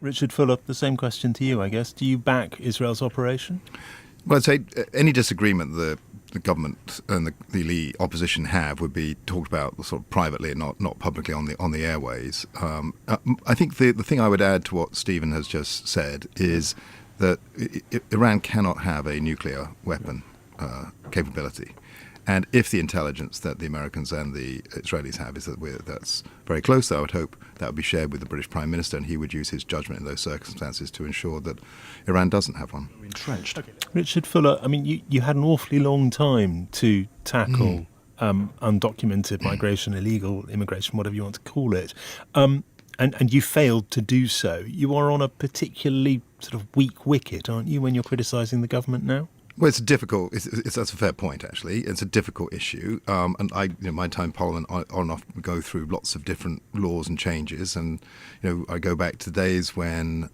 Richard Fuller, the same question to you, I guess. Do you back Israel's operation? Well, I'd say any disagreement the government and the elite opposition have would be talked about sort of privately and not publicly on the airways. I think the thing I would add to what Stephen has just said is that Iran cannot have a nuclear weapon capability. And if the intelligence that the Americans and the Israelis have is that that's very close, I would hope that would be shared with the British Prime Minister, and he would use his judgment in those circumstances to ensure that Iran doesn't have one. Entrenched. Okay. Richard Fuller, I mean, you had an awfully long time to tackle undocumented migration, illegal immigration, whatever you want to call it, and you failed to do so. You are on a particularly sort of weak wicket, aren't you, when you're criticising the government now? Well, it's difficult. That's a fair point, actually. It's a difficult issue, and my time in Parliament, on and off, we go through lots of different laws and changes, and I go back to days when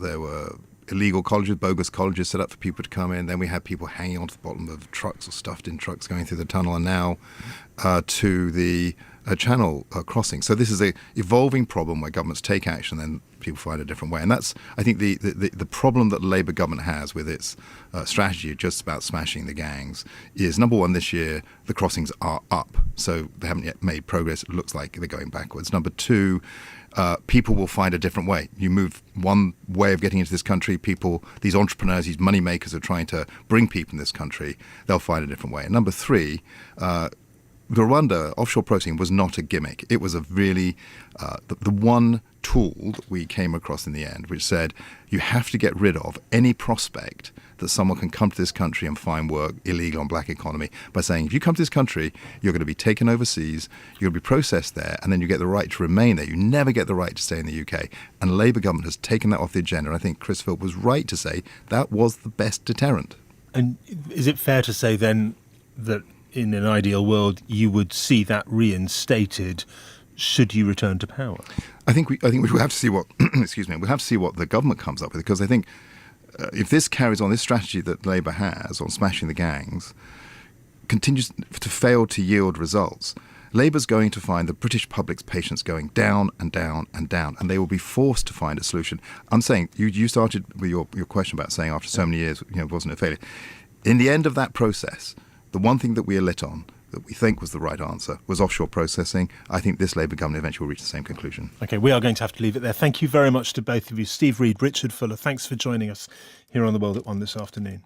there were illegal colleges, bogus colleges set up for people to come in. Then we had people hanging onto the bottom of trucks or stuffed in trucks going through the tunnel, and now to the channel crossing. So this is a evolving problem where governments take action and then people find a different way. And that's, I think, the problem that the Labour government has with its strategy just about smashing the gangs is, number one, this year the crossings are up. So they haven't yet made progress. It looks like they're going backwards. Number two, people will find a different way. You move one way of getting into this country, these entrepreneurs, these money makers are trying to bring people in this country, they'll find a different way. And number three, the Rwanda offshore processing was not a gimmick. It was a really the one tool that we came across in the end, which said you have to get rid of any prospect that someone can come to this country and find work illegal on black economy by saying, if you come to this country, you're going to be taken overseas, you're going to be processed there, and then you get the right to remain there. You never get the right to stay in the UK. And the Labour government has taken that off the agenda. And I think Chris Philp was right to say that was the best deterrent. And is it fair to say then that in an ideal world you would see that reinstated should you return to power? I think we will have to see what we'll have to see what the government comes up with, because I think if this carries on, this strategy that Labour has on smashing the gangs continues to fail to yield results, Labour's going to find the British public's patience going down and down and down, and they will be forced to find a solution. I'm saying, you started with your question about saying after so many years, it wasn't a failure. In the end of that process, the one thing that we are lit on, that we think was the right answer, was offshore processing. I think this Labour government eventually will reach the same conclusion. OK, we are going to have to leave it there. Thank you very much to both of you. Steve Reed, Richard Fuller, thanks for joining us here on The World at One this afternoon.